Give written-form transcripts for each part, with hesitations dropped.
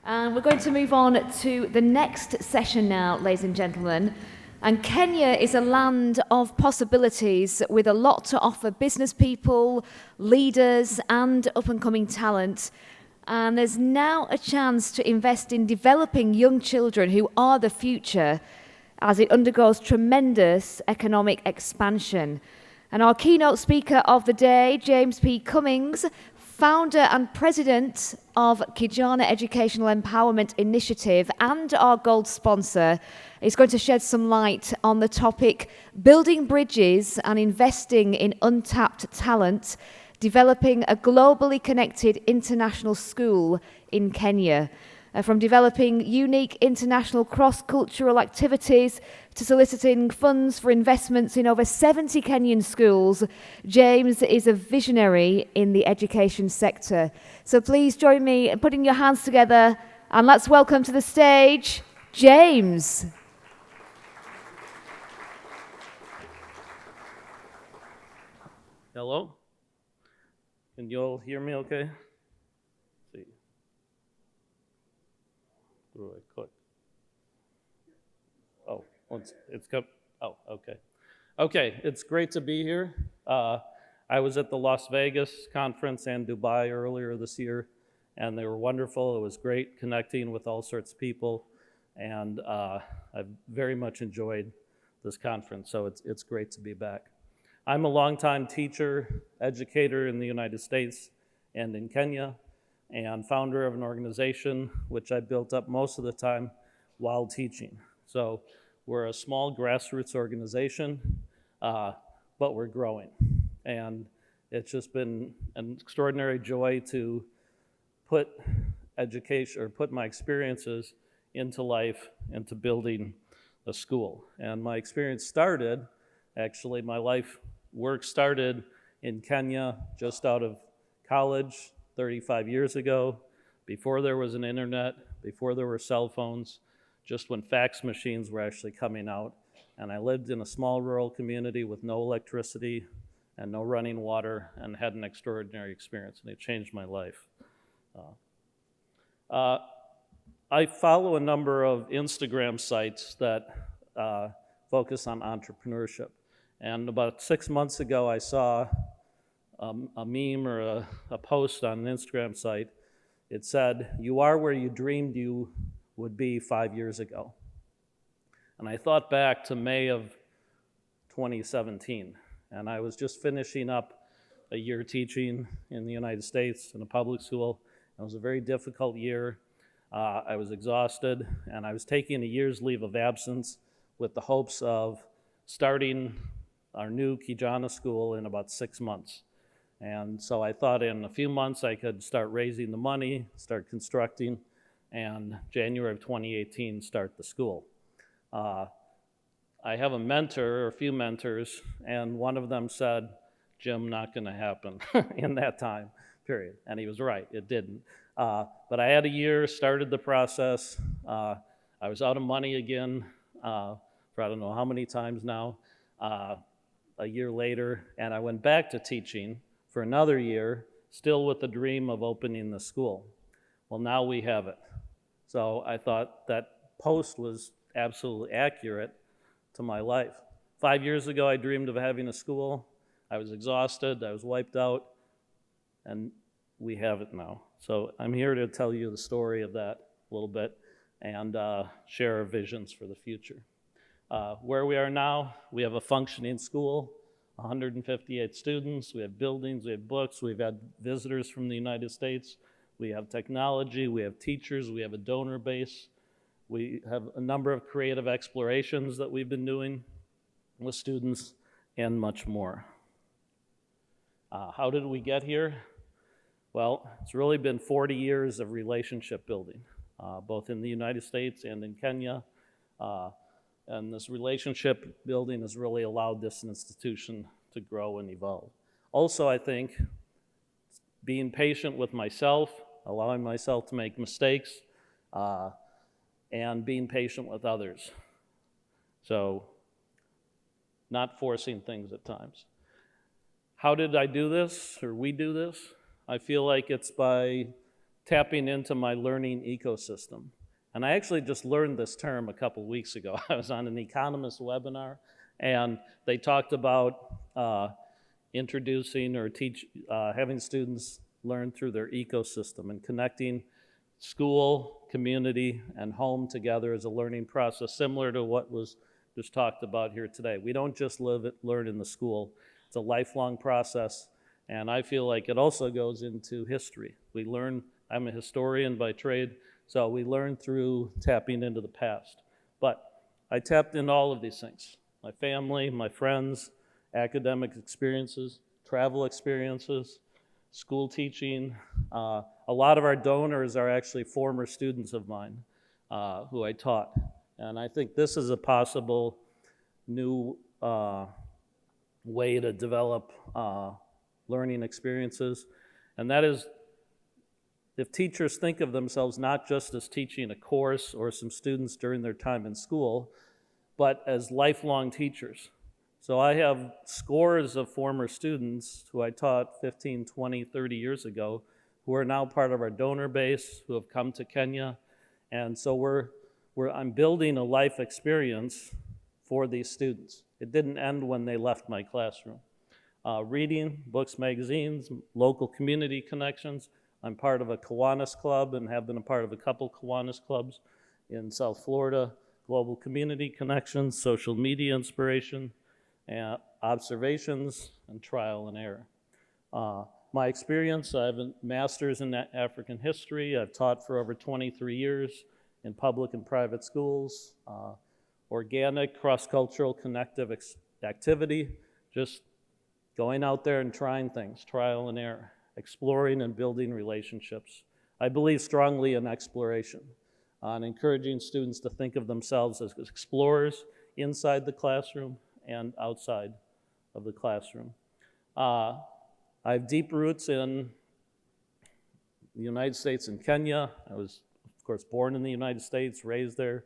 And we're going to move on to the next session now, ladies and gentlemen. And Kenya is a land of possibilities with a lot to offer business people, leaders, and up-and-coming talent. And there's now a chance to invest in developing young children who are the future as it undergoes tremendous economic expansion. And our keynote speaker of the day, James P. Cummings, founder and president of Kijana Educational Empowerment Initiative and our gold sponsor, is going to shed some light on the topic building bridges and investing in untapped talent, developing a globally connected international school in Kenya. From developing unique international cross-cultural activities to soliciting funds for investments in over 70 Kenyan schools, James is a visionary in the education sector. So please join me in putting your hands together and let's welcome to the stage, James. Hello? Can you all hear me okay? Let's see. Where do I click? Oh, it's come. Oh, okay. Okay, it's great to be here. I was at the Las Vegas conference and Dubai earlier this year, and they were wonderful. It was great connecting with all sorts of people, and I've very much enjoyed this conference, so it's great to be back. I'm a longtime teacher, educator in the United States and in Kenya, and founder of an organization which I built up most of the time while teaching. So we're a small grassroots organization, but we're growing. And it's just been an extraordinary joy to put education, or put my experiences into life, into building a school. And my experience started, actually my life work started in Kenya just out of college 35 years ago, before there was an internet, before there were cell phones, just when fax machines were actually coming out. And I lived in a small rural community with no electricity and no running water, and had an extraordinary experience, and it changed my life. I follow a number of Instagram sites that focus on entrepreneurship. And about 6 months ago, I saw a meme or a post on an Instagram site. It said, "You are where you dreamed you would be 5 years ago." And I thought back to May of 2017, and I was just finishing up a year teaching in the United States in a public school. It was a very difficult year. I was exhausted, and I was taking a year's leave of absence with the hopes of starting our new Kijana school in about 6 months. And so I thought in a few months I could start raising the money, start constructing, and January of 2018 start the school. I have a mentor, or a few mentors, and one of them said, "Jim, not gonna happen," in that time period. And he was right, it didn't. But I had a year, started the process. I was out of money again for I don't know how many times now. A year later, and I went back to teaching for another year, still with the dream of opening the school. Well, now we have it. So I thought that post was absolutely accurate to my life. 5 years ago, I dreamed of having a school. I was exhausted, I was wiped out, and we have it now. So I'm here to tell you the story of that a little bit and share our visions for the future. Where we are now, we have a functioning school, 158 students, we have buildings, we have books, we've had visitors from the United States, we have technology, we have teachers, we have a donor base, we have a number of creative explorations that we've been doing with students, and much more. How did we get here? Well, it's really been 40 years of relationship building, both in the United States and in Kenya. And this relationship building has really allowed this institution to grow and evolve. Also, I think being patient with myself, allowing myself to make mistakes, and being patient with others. So, not forcing things at times. How did I do this, or we do this? I feel like it's by tapping into my learning ecosystem. And I actually just learned this term a couple weeks ago. I was on an economist webinar, and they talked about introducing or having students learn through their ecosystem and connecting school, community, and home together as a learning process, similar to what was just talked about here today. We don't just learn in the school. It's a lifelong process, and I feel like it also goes into history. We learn, I'm a historian by trade, so we learn through tapping into the past. But I tapped into all of these things. My family, my friends, academic experiences, travel experiences, school teaching. A lot of our donors are actually former students of mine who I taught. And I think this is a possible new way to develop learning experiences. And that is, if teachers think of themselves not just as teaching a course or some students during their time in school, but as lifelong teachers. So I have scores of former students who I taught 15, 20, 30 years ago who are now part of our donor base, who have come to Kenya. And so I'm building a life experience for these students. It didn't end when they left my classroom. Reading, books, magazines, local community connections. I'm part of a Kiwanis club and have been a part of a couple Kiwanis clubs in South Florida. Global community connections, social media inspiration, and observations, and trial and error. My experience, I have a master's in African history. I've taught for over 23 years in public and private schools. Organic, cross-cultural, connective activity, just going out there and trying things, trial and error, exploring and building relationships. I believe strongly in exploration, on encouraging students to think of themselves as explorers inside the classroom and outside of the classroom. I have deep roots in the United States and Kenya. I was, of course, born in the United States, raised there,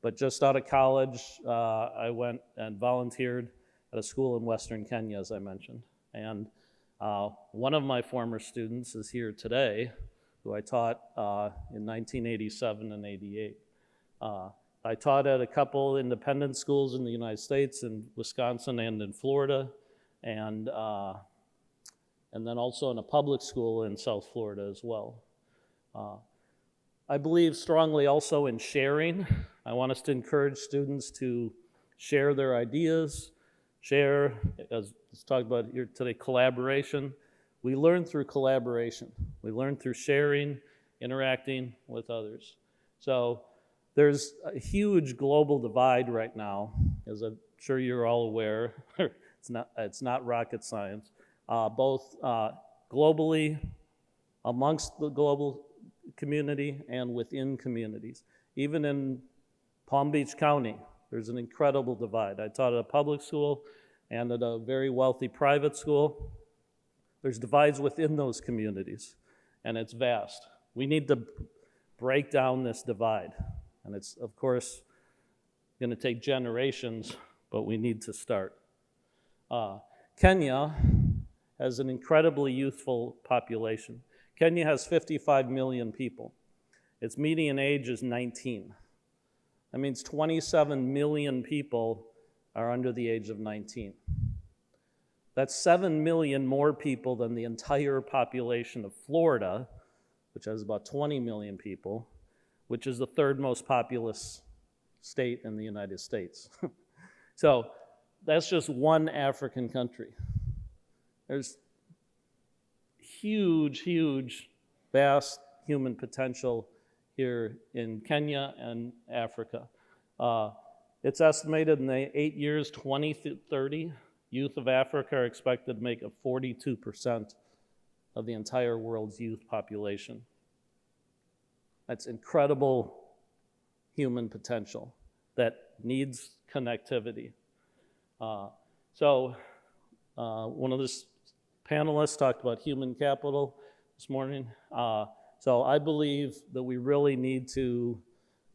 but just out of college, I went and volunteered at a school in Western Kenya, as I mentioned. And one of my former students is here today, who I taught in 1987 and 88. I taught at a couple independent schools in the United States, in Wisconsin and in Florida, and then also in a public school in South Florida as well. I believe strongly also in sharing. I want us to encourage students to share their ideas, share, as it's talked about here today, collaboration. We learn through collaboration. We learn through sharing, interacting with others. So there's a huge global divide right now, as I'm sure you're all aware. It's not rocket science. Both globally, amongst the global community, and within communities. Even in Palm Beach County, there's an incredible divide. I taught at a public school and at a very wealthy private school. There's divides within those communities, and it's vast. We need to break down this divide, and it's, of course, going to take generations, but we need to start. Kenya has an incredibly youthful population. Kenya has 55 million people. Its median age is 19. That means 27 million people are under the age of 19. That's 7 million more people than the entire population of Florida, which has about 20 million people, which is the third most populous state in the United States. So that's just one African country. There's huge, vast human potential here in Kenya and Africa. It's estimated in the 8 years, 2030, youth of Africa are expected to make up 42% of the entire world's youth population. That's incredible human potential that needs connectivity. One of the panelists talked about human capital this morning. So I believe that we really need to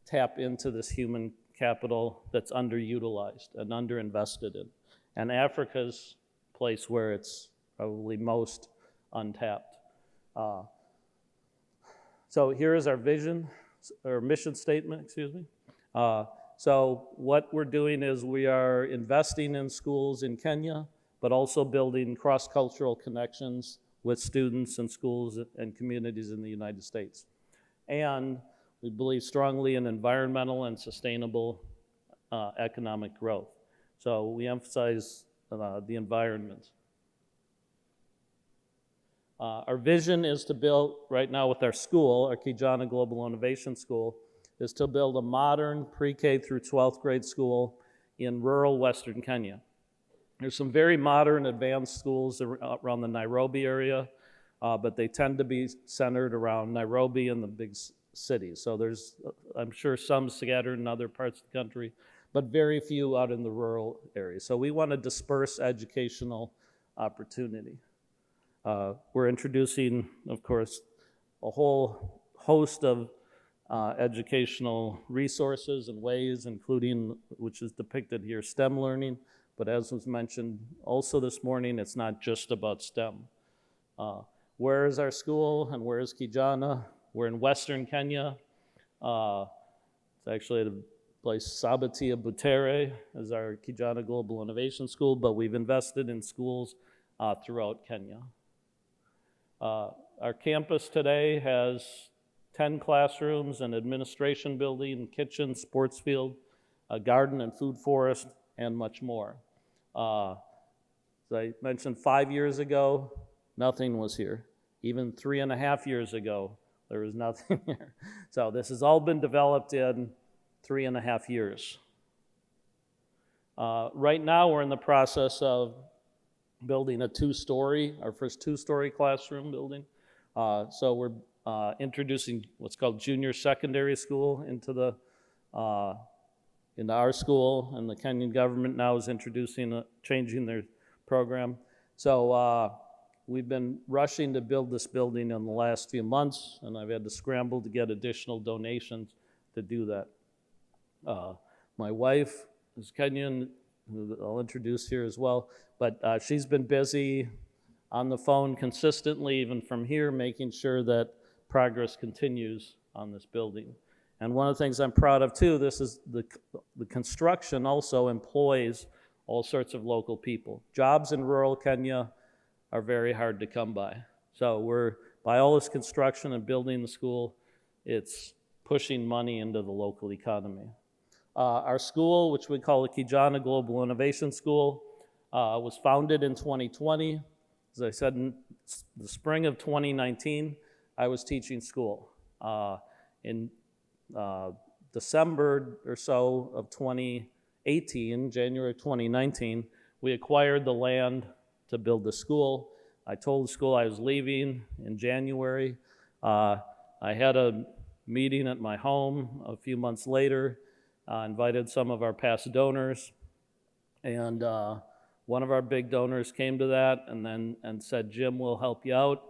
tap into this human capital that's underutilized and underinvested in. And Africa's place where it's probably most untapped. So here is our vision, or mission statement, excuse me. So what we're doing is we are investing in schools in Kenya, but also building cross-cultural connections with students and schools and communities in the United States. And we believe strongly in environmental and sustainable economic growth. So we emphasize the environment. Our vision is to build, right now with our school, our Kijana Global Innovation School, is to build a modern pre-K through 12th grade school in rural Western Kenya. There's some very modern advanced schools around the Nairobi area, but they tend to be centered around Nairobi and the big cities. So there's, I'm sure, some scattered in other parts of the country, but very few out in the rural areas. So we want to disperse educational opportunity. We're introducing, of course, a whole host of educational resources and ways, including, which is depicted here, STEM learning. But as was mentioned also this morning, it's not just about STEM. Where is our school and where is Kijana? We're in Western Kenya. It's actually at a place, Sabatia Butere, is our Kijana Global Innovation School, but we've invested in schools throughout Kenya. Our campus today has 10 classrooms, an administration building, kitchen, sports field, a garden and food forest, and much more. As I mentioned, 5 years ago, nothing was here. Even 3.5 years ago, there was nothing here. So this has all been developed in 3.5 years. Right now, we're in the process of building a our first two-story classroom building. So we're introducing what's called junior secondary school into our school, and the Kenyan government now is changing their program. So we've been rushing to build this building in the last few months, and I've had to scramble to get additional donations to do that. My wife is Kenyan, who I'll introduce here as well, but she's been busy on the phone consistently, even from here, making sure that progress continues on this building. And one of the things I'm proud of too, this is the construction also employs all sorts of local people. Jobs in rural Kenya are very hard to come by. So by all this construction and building the school, it's pushing money into the local economy. Our school, which we call the Kijana Global Innovation School, was founded in 2020. As I said, in the spring of 2019, I was teaching school. In December or so of 2018, January 2019, we acquired the land to build the school. I told the school I was leaving in January. I had a meeting at my home a few months later, invited some of our past donors, and one of our big donors came to that and said, "Jim, we'll help you out."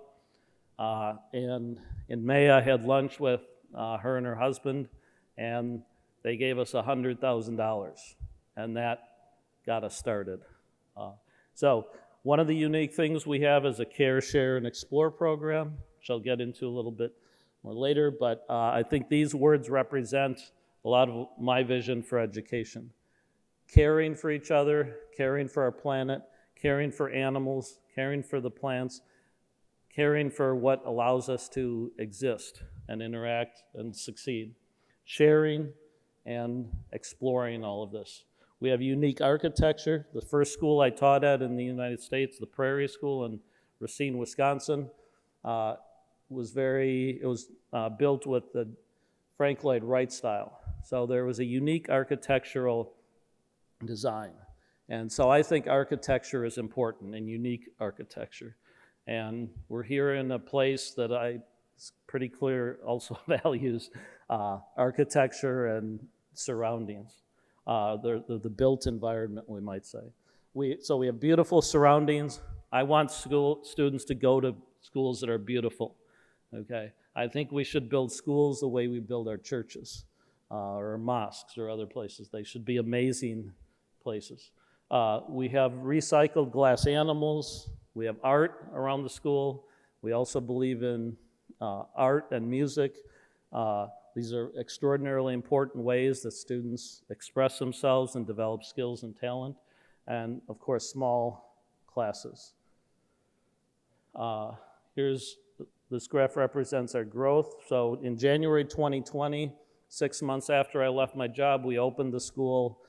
And in May, I had lunch with her and her husband, and they gave us $100,000, and that got us started. So one of the unique things we have is a Care, Share, and Explore program, which I'll get into a little bit more later, but I think these words represent a lot of my vision for education. Caring for each other, caring for our planet, caring for animals, caring for the plants, caring for what allows us to exist and interact and succeed. Sharing and exploring all of this. We have unique architecture. The first school I taught at in the United States, the Prairie School in Racine, Wisconsin, was built with the Frank Lloyd Wright style. So there was a unique architectural design. And so I think architecture is important, and unique architecture. And we're here in a place that it's pretty clear also values architecture and surroundings, the built environment, we might say. So we have beautiful surroundings. I want students to go to schools that are beautiful, okay? I think we should build schools the way we build our churches or our mosques or other places. They should be amazing places. We have recycled glass animals We have art around the school. We also believe in art and music. These are extraordinarily important ways that students express themselves and develop skills and talent. And of course, small classes. This graph represents our growth. So in January 2020, 6 months after I left my job, we opened the school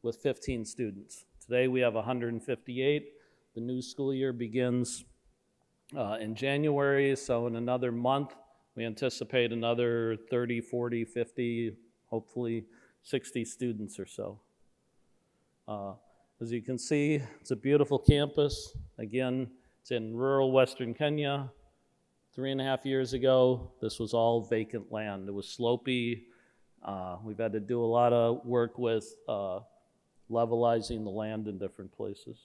with 15 students. Today we have 158. The new school year begins in January, so in another month, we anticipate another 30, 40, 50, hopefully 60 students or so. As you can see, it's a beautiful campus. Again, it's in rural Western Kenya. 3.5 years ago, this was all vacant land. It was slopey. We've had to do a lot of work with levelizing the land in different places.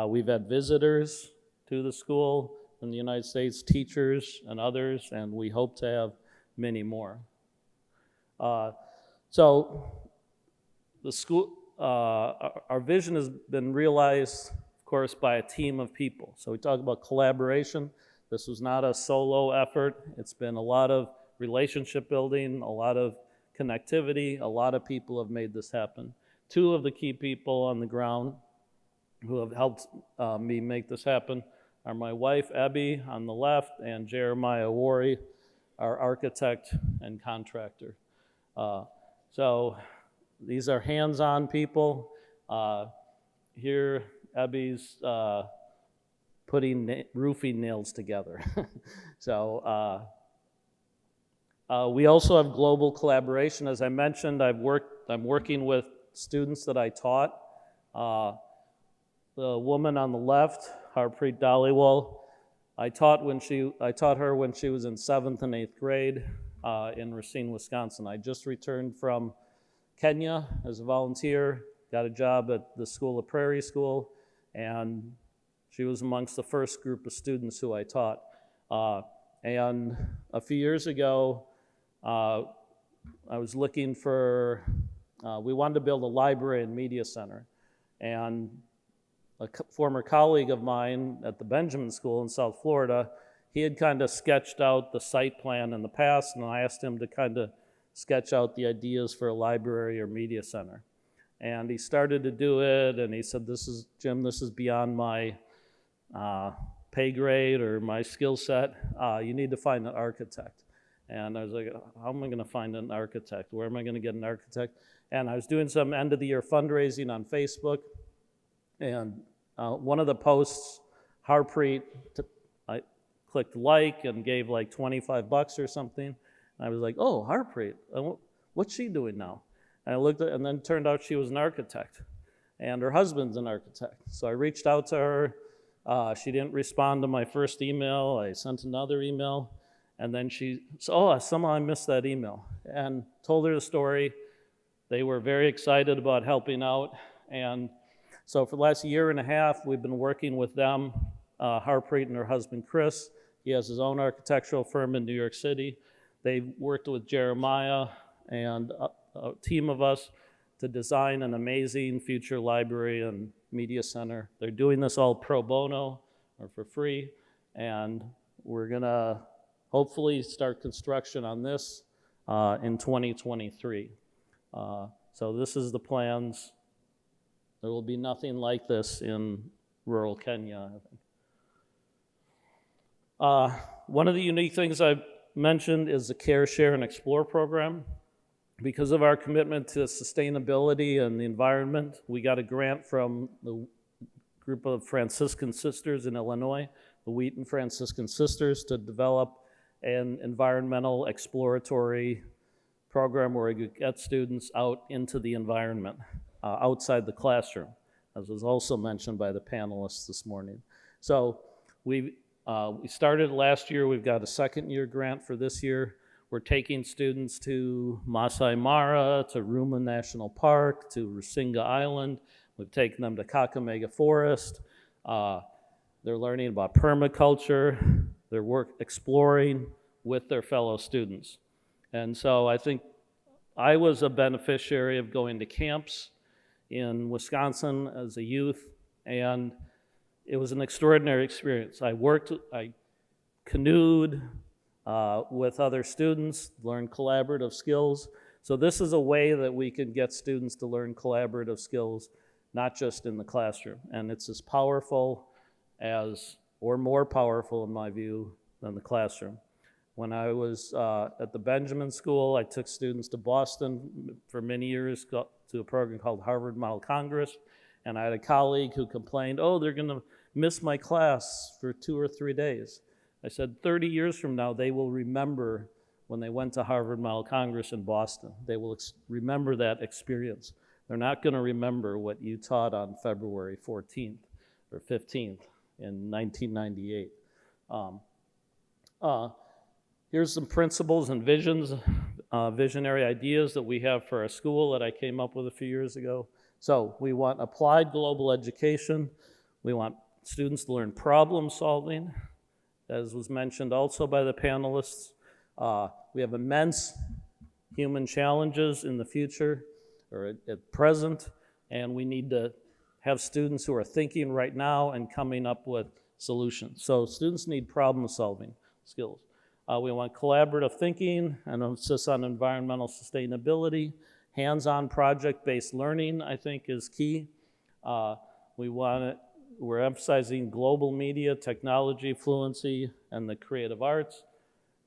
We've had visitors to the school from the United States, teachers and others, and we hope to have many more. So the school, our vision has been realized, of course, by a team of people. So we talk about collaboration. This was not a solo effort. It's been a lot of relationship building, a lot of connectivity. A lot of people have made this happen. Two of the key people on the ground who have helped me make this happen are my wife, Abby, on the left, and Jeremiah Wari, our architect and contractor. So these are hands-on people. Here, Abby's putting roofing nails together. So we also have global collaboration. As I mentioned, I'm working with students that I taught. The woman on the left, Harpreet Dhaliwal, I taught her when she was in 7th and 8th grade in Racine, Wisconsin. I just returned from Kenya as a volunteer, got a job at the School of Prairie School, and she was amongst the first group of students who I taught. And a few years ago, I was looking for, we wanted to build a library and media center. And a former colleague of mine at the Benjamin School in South Florida, he had kind of sketched out the site plan in the past, and I asked him to kind of sketch out the ideas for a library or media center. And he started to do it, and he said, Jim, this is beyond my pay grade or my skill set. You need to find an architect. And I was like, how am I going to find an architect? Where am I going to get an architect? And I was doing some end-of-the-year fundraising on Facebook, and one of the posts, Harpreet, I clicked like and gave like $25 or something. And I was like, oh, Harpreet, what's she doing now? And I looked at, and then it turned out she was an architect, and her husband's an architect. So I reached out to her. She didn't respond to my first email. I sent another email, and then she said, oh, somehow I missed that email, and told her the story. They were very excited about helping out, and so for the last 1.5 years, we've been working with them, Harpreet and her husband, Chris. He has his own architectural firm in New York City. They've worked with Jeremiah and a team of us to design an amazing future library and media center. They're doing this all pro bono or for free, and we're gonna hopefully start construction on this in 2023. So this is the plans. There will be nothing like this in rural Kenya, I think. One of the unique things I've mentioned is the Care, Share, and Explore program. Because of our commitment to sustainability and the environment, we got a grant from the group of Franciscan sisters in Illinois, the Wheaton Franciscan Sisters, to develop an environmental exploratory program where we could get students out into the environment, outside the classroom, as was also mentioned by the panelists this morning. So we started last year. We've got a second-year grant for this year. We're taking students to Masai Mara, to Ruma National Park, to Rusinga Island. We've taken them to Kakamega Forest. They're learning about permaculture. They're exploring with their fellow students. And so I think I was a beneficiary of going to camps in Wisconsin as a youth, and it was an extraordinary experience. I canoed with other students, learned collaborative skills. So this is a way that we can get students to learn collaborative skills, not just in the classroom. And it's as powerful as, or more powerful in my view, than the classroom. When I was at the Benjamin School, I took students to Boston for many years to a program called Harvard Model Congress. And I had a colleague who complained, oh, they're gonna miss my class for 2 or 3 days. I said, 30 years from now, they will remember when they went to Harvard Model Congress in Boston. They will remember that experience. They're not gonna remember what you taught on February 14th or 15th in 1998. Here's some principles and visions, visionary ideas that we have for our school that I came up with a few years ago. So we want applied global education. We want students to learn problem solving, as was mentioned also by the panelists. We have immense human challenges in the future, or at present, and we need to have students who are thinking right now and coming up with solutions. So students need problem solving skills. We want collaborative thinking and emphasis on environmental sustainability. Hands-on project-based learning, I think, is key. We're emphasizing global media, technology, fluency, and the creative arts.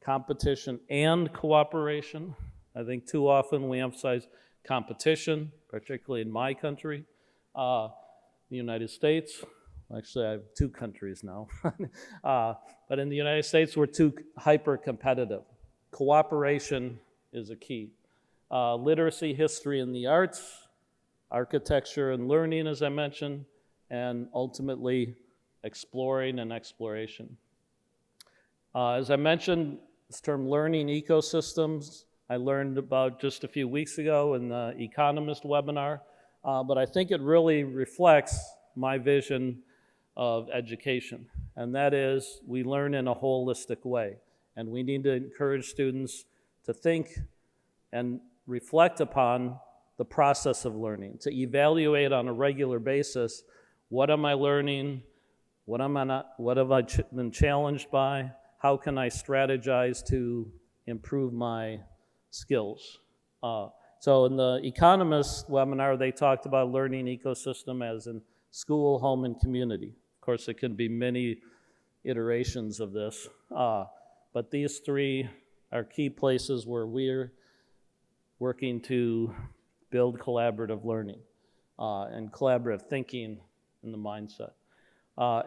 Competition and cooperation. I think too often we emphasize competition, particularly in my country, the United States. Actually, I have 2 countries now. But in the United States, we're too hyper-competitive. Cooperation is a key. Literacy, history, and the arts, architecture and learning, as I mentioned, and ultimately exploring and exploration. As I mentioned, this term learning ecosystems, I learned about just a few weeks ago in the Economist webinar, but I think it really reflects my vision of education, and that is we learn in a holistic way, and we need to encourage students to think and reflect upon the process of learning, to evaluate on a regular basis, what am I learning, what have I been challenged by, how can I strategize to improve my skills. So in the Economist webinar, they talked about learning ecosystem as in school, home, and community. Of course, it can be many iterations of this, but these 3 are key places where we're working to build collaborative learning and collaborative thinking in the mindset.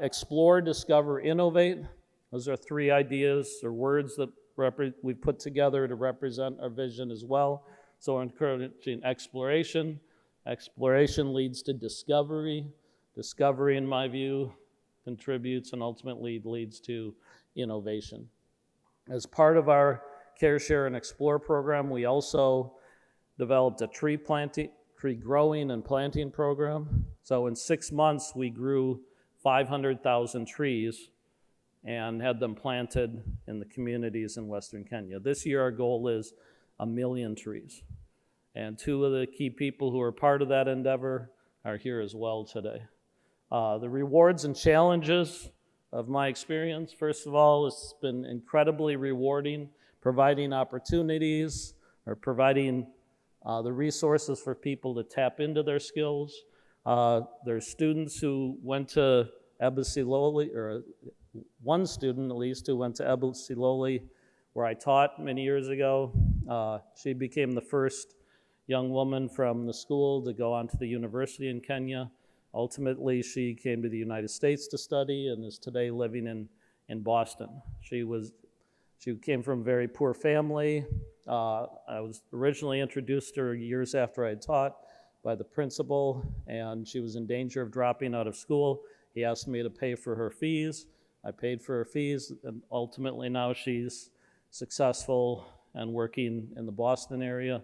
Explore, discover, innovate. Those are 3 ideas or words that we've put together to represent our vision as well. So we're encouraging exploration. Exploration leads to discovery. Discovery, in my view, contributes and ultimately leads to innovation. As part of our Care, Share, and Explore program, we also developed a tree growing and planting program. So in 6 months, we grew 500,000 trees and had them planted in the communities in Western Kenya. This year, our goal is 1 million trees. And 2 of the key people who are part of that endeavor are here as well today. The rewards and challenges of my experience, first of all, it's been incredibly rewarding, providing opportunities or providing the resources for people to tap into their skills. There's students who went to Ebusiloli, or one student at least who went to Ebusiloli, where I taught many years ago. She became the first young woman from the school to go on to the university in Kenya. Ultimately, she came to the United States to study and is today living in Boston. She came from a very poor family. I was originally introduced to her years after I had taught by the principal, and she was in danger of dropping out of school. He asked me to pay for her fees. I paid for her fees, and ultimately now she's successful and working in the Boston area.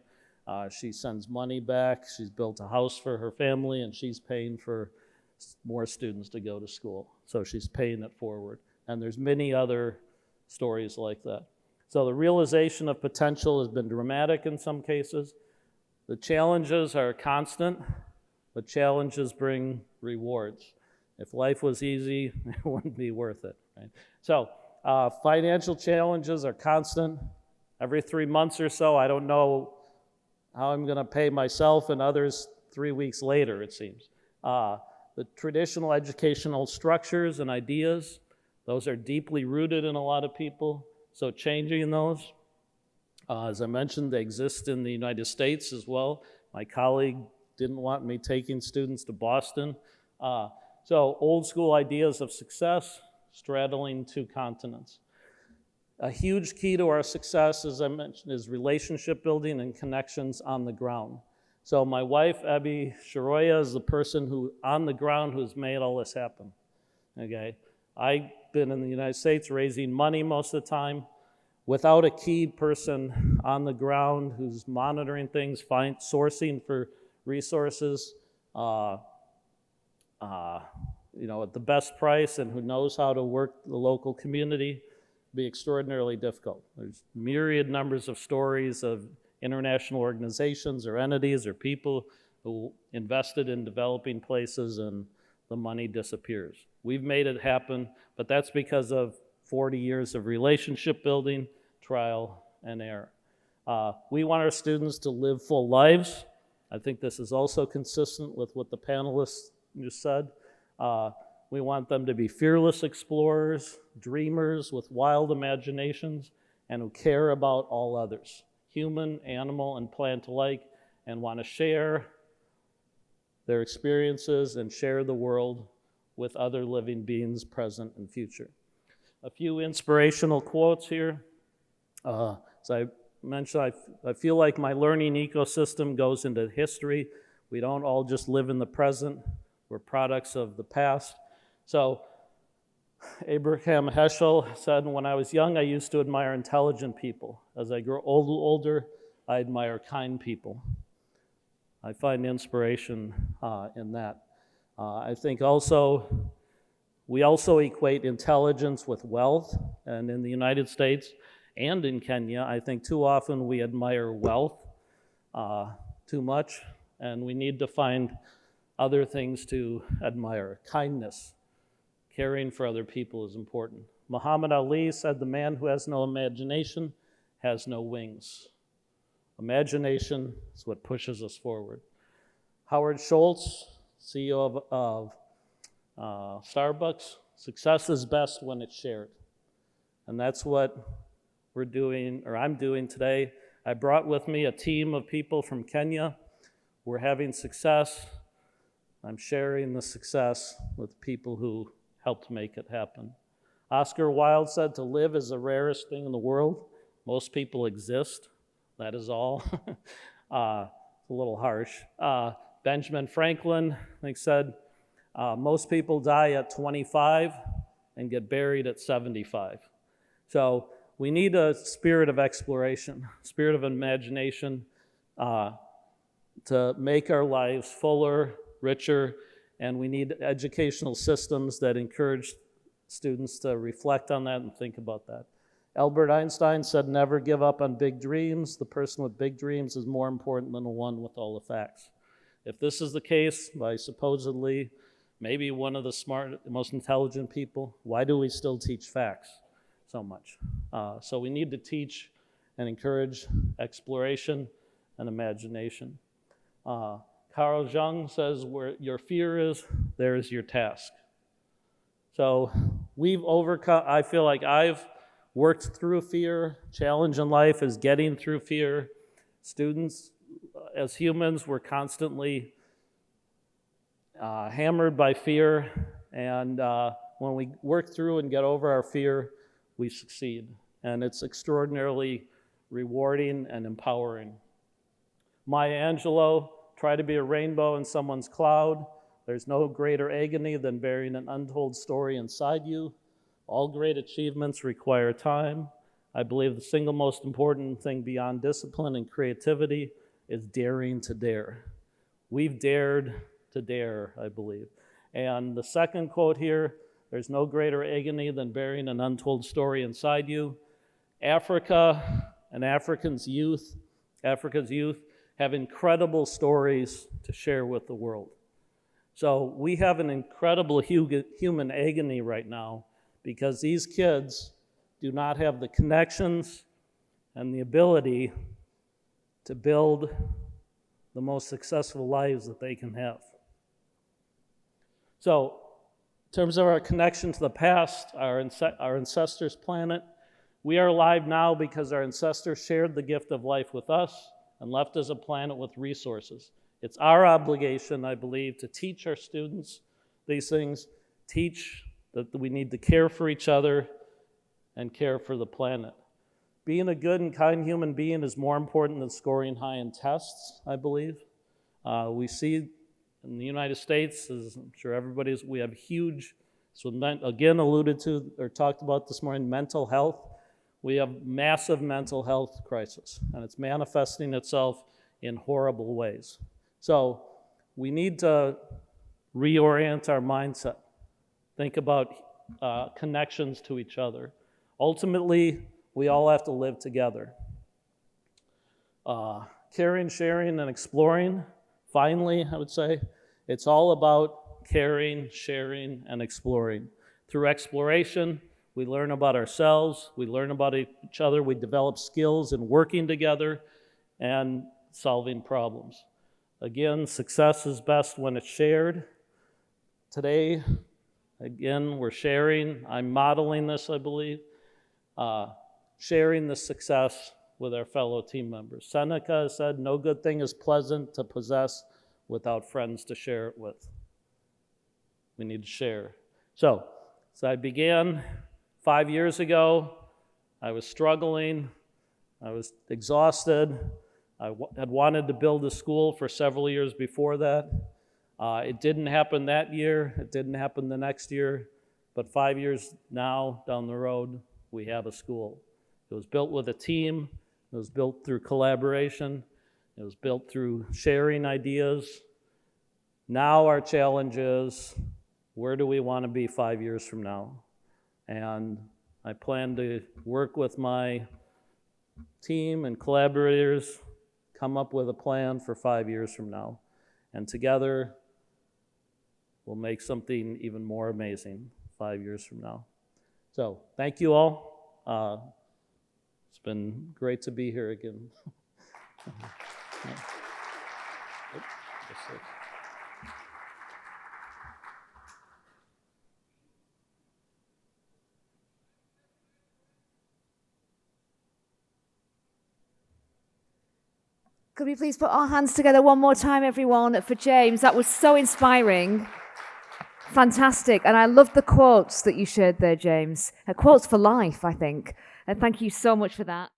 She sends money back. She's built a house for her family, and she's paying for more students to go to school. So she's paying it forward. And there's many other stories like that. So the realization of potential has been dramatic in some cases. The challenges are constant, but challenges bring rewards. If life was easy, it wouldn't be worth it, right? So financial challenges are constant. Every 3 months or so, I don't know how I'm going to pay myself and others 3 weeks later, it seems. The traditional educational structures and ideas, those are deeply rooted in a lot of people, so changing those. As I mentioned, they exist in the United States as well. My colleague didn't want me taking students to Boston. So old school ideas of success straddling 2 continents. A huge key to our success, as I mentioned, is relationship building and connections on the ground. So my wife, Abby Sharoya, is the person who, on the ground, who's made all this happen, okay? I've been in the United States raising money most of the time. Without a key person on the ground who's monitoring things, sourcing for resources, at the best price, and who knows how to work the local community, be extraordinarily difficult. There's myriad numbers of stories of international organizations or entities or people who invested in developing places and the money disappears. We've made it happen, but that's because of 40 years of relationship building, trial, and error. We want our students to live full lives. I think this is also consistent with what the panelists just said. We want them to be fearless explorers, dreamers with wild imaginations, and who care about all others, human, animal, and plant alike, and want to share their experiences and share the world with other living beings, present and future. A few inspirational quotes here. As I mentioned, I feel like my learning ecosystem goes into history. We don't all just live in the present. We're products of the past. So Abraham Heschel said, when I was young, I used to admire intelligent people. As I grow older, I admire kind people. I find inspiration in that. I think also, we also equate intelligence with wealth, and in the United States and in Kenya, I think too often we admire wealth too much, and we need to find other things to admire. Kindness, caring for other people is important. Muhammad Ali said, the man who has no imagination has no wings. Imagination is what pushes us forward. Howard Schultz, CEO of Starbucks, success is best when it's shared. And that's what we're doing, or I'm doing today. I brought with me a team of people from Kenya. We're having success. I'm sharing the success with people who helped make it happen. Oscar Wilde said, to live is the rarest thing in the world. Most people exist. That is all. It's a little harsh. Benjamin Franklin, I think, said, most people die at 25 and get buried at 75. So we need a spirit of exploration, spirit of imagination to make our lives fuller, richer, and we need educational systems that encourage students to reflect on that and think about that. Albert Einstein said, never give up on big dreams. The person with big dreams is more important than the one with all the facts. If this is the case by supposedly maybe one of the smart, most intelligent people, why do we still teach facts so much? So we need to teach and encourage exploration and imagination. Carl Jung says, where your fear is, there is your task. So we've overcome, I feel like I've worked through fear. Challenge in life is getting through fear. Students, as humans, we're constantly hammered by fear, and when we work through and get over our fear, we succeed. And it's extraordinarily rewarding and empowering. Maya Angelou, try to be a rainbow in someone's cloud. There's no greater agony than bearing an untold story inside you. All great achievements require time. I believe the single most important thing beyond discipline and creativity is daring to dare. We've dared to dare, I believe. And the second quote here, there's no greater agony than bearing an untold story inside you. Africa and Africa's youth have incredible stories to share with the world. So we have an incredible human agony right now because these kids do not have the connections and the ability to build the most successful lives that they can have. So, in terms of our connection to the past, our ancestors' planet, we are alive now because our ancestors shared the gift of life with us and left us a planet with resources. It's our obligation, I believe, to teach our students these things, teach that we need to care for each other and care for the planet. Being a good and kind human being is more important than scoring high in tests, I believe. We see in the United States, as I'm sure we have huge, so again alluded to or talked about this morning, mental health. We have massive mental health crisis, and it's manifesting itself in horrible ways. So we need to reorient our mindset, think about connections to each other. Ultimately, we all have to live together. Caring, sharing, and exploring, finally, I would say, it's all about caring, sharing, and exploring. Through exploration, we learn about ourselves, we learn about each other, we develop skills in working together and solving problems. Again, success is best when it's shared. Today, again, we're sharing. I'm modeling this, I believe. Sharing the success with our fellow team members. Seneca said, "No good thing is pleasant to possess without friends to share it with." We need to share. So I began 5 years ago. I was struggling. I was exhausted. I had wanted to build a school for several years before that. It didn't happen that year. It didn't happen the next year. But 5 years now down the road, we have a school. It was built with a team. It was built through collaboration. It was built through sharing ideas. Now our challenge is, where do we want to be 5 years from now? And I plan to work with my team and collaborators, come up with a plan for 5 years from now. And together, we'll make something even more amazing 5 years from now. So thank you all. It's been great to be here again. Could we please put our hands together one more time, everyone, for James? That was so inspiring. Fantastic. And I love the quotes that you shared there, James. Quotes for life, I think. And thank you so much for that.